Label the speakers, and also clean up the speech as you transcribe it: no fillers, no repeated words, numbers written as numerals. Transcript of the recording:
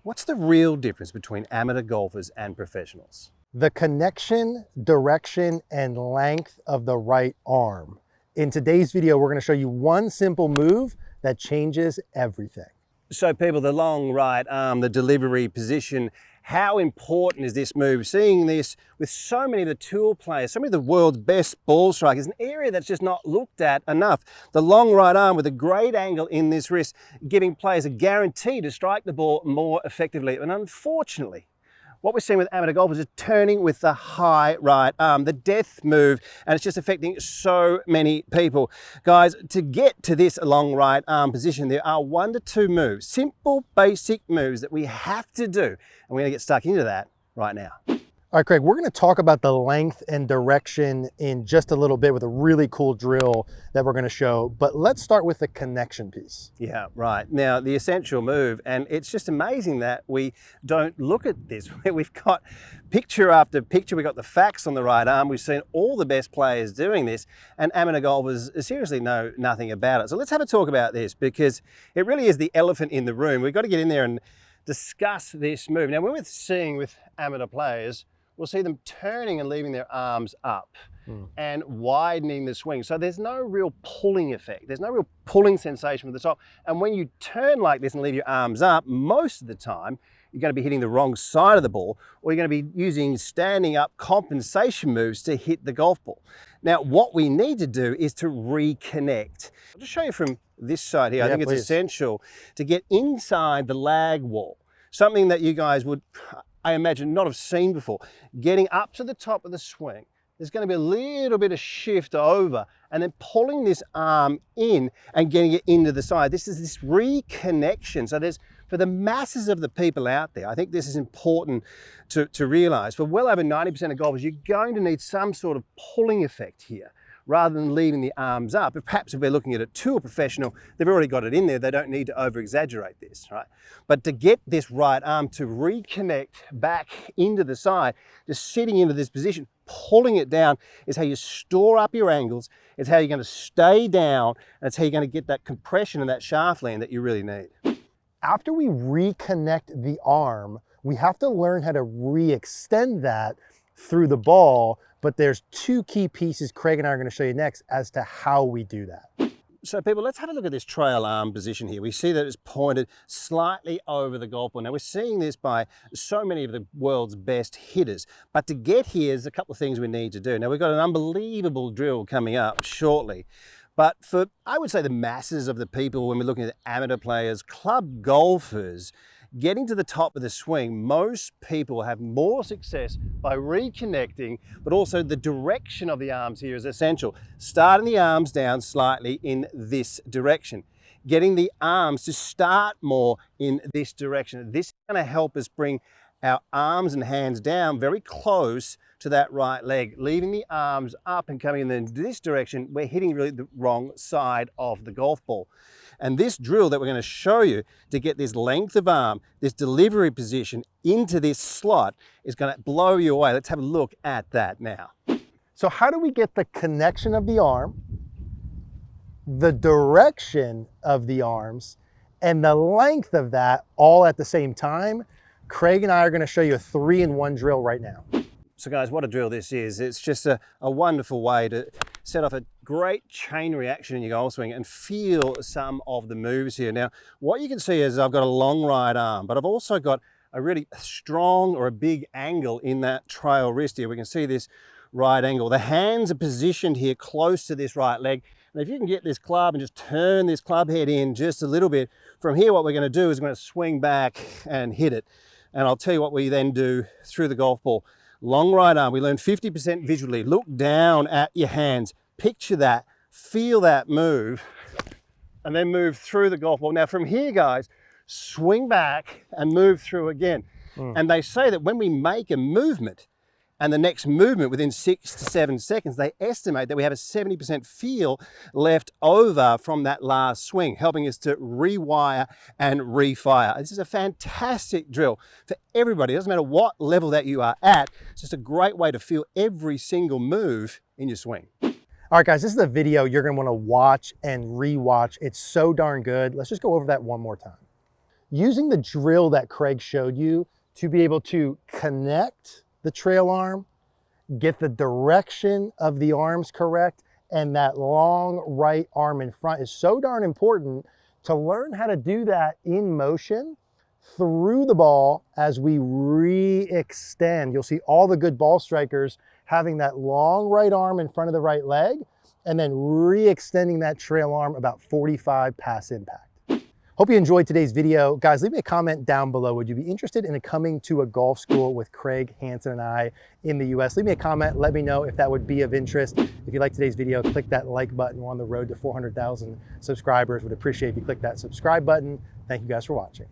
Speaker 1: What's the real difference between amateur golfers and professionals?
Speaker 2: The connection, direction, and length of the right arm. In today's video, we're going to show you one simple move that changes everything.
Speaker 1: So people, the long right arm, the delivery position, how important is this move? Seeing this with so many of the tour players, so many of the world's best ball strikers, an area that's just not looked at enough. The long right arm with a great angle in this wrist, giving players a guarantee to strike the ball more effectively. And unfortunately, what we're seeing with amateur golfers is turning with the high right arm, the death move, and it's just affecting so many people. Guys, to get to this long right arm position, there are 1 to 2 moves, simple, basic moves that we have to do. And we're gonna get stuck into that right now.
Speaker 2: All right, Craig, we're going to talk about the length and direction in just a little bit with a really cool drill that we're going to show, but let's start with the connection piece.
Speaker 1: Yeah, right. Now, the essential move, and it's just amazing that we don't look at this. We've got picture after picture, we've got the facts on the right arm, we've seen all the best players doing this, and amateur golfers seriously know nothing about it. So let's have a talk about this, because it really is the elephant in the room. We've got to get in there and discuss this move. Now, when we're seeing with amateur players, we'll see them turning and leaving their arms up and widening the swing. So there's no real pulling effect. There's no real pulling sensation from the top. And when you turn like this and leave your arms up, most of the time, you're going to be hitting the wrong side of the ball, or you're going to be using standing up compensation moves to hit the golf ball. Now, what we need to do is to reconnect. I'll just show you from this side here. I think it's essential to get inside the lag wall. Something that you guys would, I imagine, not have seen before. Getting up to the top of the swing, there's going to be a little bit of shift over and then pulling this arm in and getting it into the side. This is this reconnection. So there's, for the masses of the people out there, I think this is important to realize. For well over 90% of golfers, you're going to need some sort of pulling effect here, rather than leaving the arms up. But perhaps if we're looking at a tour professional, they've already got it in there. They don't need to over-exaggerate this, right? But to get this right arm to reconnect back into the side, just sitting into this position, pulling it down is how you store up your angles. It's how you're going to stay down. And it's how you're going to get that compression and that shaft land that you really need.
Speaker 2: After we reconnect the arm, we have to learn how to re-extend that through the ball, but there's 2 key pieces Craig and I are going to show you next as to how we do that.
Speaker 1: So people, let's have a look at this trail arm position here. We see that it's pointed slightly over the golf ball. Now we're seeing this by so many of the world's best hitters, but to get here, there's a couple of things we need to do. Now we've got an unbelievable drill coming up shortly. But for, I would say, the masses of the people, when we're looking at amateur players, club golfers, getting to the top of the swing, most people have more success by reconnecting, but also the direction of the arms here is essential. Starting the arms down slightly in this direction. Getting the arms to start more in this direction. This is going to help us bring our arms and hands down very close to that right leg, leaving the arms up and coming in this direction. We're hitting really the wrong side of the golf ball. And this drill that we're going to show you to get this length of arm, this delivery position into this slot is going to blow you away. Let's have a look at that now.
Speaker 2: So how do we get the connection of the arm, the direction of the arms, and the length of that all at the same time? Craig and I are going to show you a 3-in-1 drill right now.
Speaker 1: So guys, what a drill this is. It's just a wonderful way to set off a great chain reaction in your golf swing and feel some of the moves here. Now, what you can see is I've got a long right arm, but I've also got a really strong or a big angle in that trail wrist here. We can see this right angle. The hands are positioned here close to this right leg. And if you can get this club and just turn this club head in just a little bit, from here what we're going to do is we're going to swing back and hit it. And I'll tell you what we then do through the golf ball. Long right arm, we learn 50% visually. Look down at your hands, picture that, feel that move, and then move through the golf ball. Now from here, guys, swing back and move through again. And they say that when we make a movement, and the next movement within 6 to 7 seconds, they estimate that we have a 70% feel left over from that last swing, helping us to rewire and refire. This is a fantastic drill for everybody. It doesn't matter what level that you are at. It's just a great way to feel every single move in your swing.
Speaker 2: All right, guys, this is a video you're going to want to watch and rewatch. It's so darn good. Let's just go over that one more time. using the drill that Craig showed you to be able to connect the trail arm, get the direction of the arms correct, and that long right arm in front is so darn important to learn how to do that in motion through the ball as we re-extend. You'll see all the good ball strikers having that long right arm in front of the right leg and then re-extending that trail arm about 45 past impact. Hope you enjoyed today's video. Guys, leave me a comment down below. Would you be interested in coming to a golf school with Craig Hanson and I in the US? Leave me a comment. Let me know if that would be of interest. If you like today's video, click that like button. We're on the road to 400,000 subscribers. Would appreciate if you click that subscribe button. Thank you guys for watching.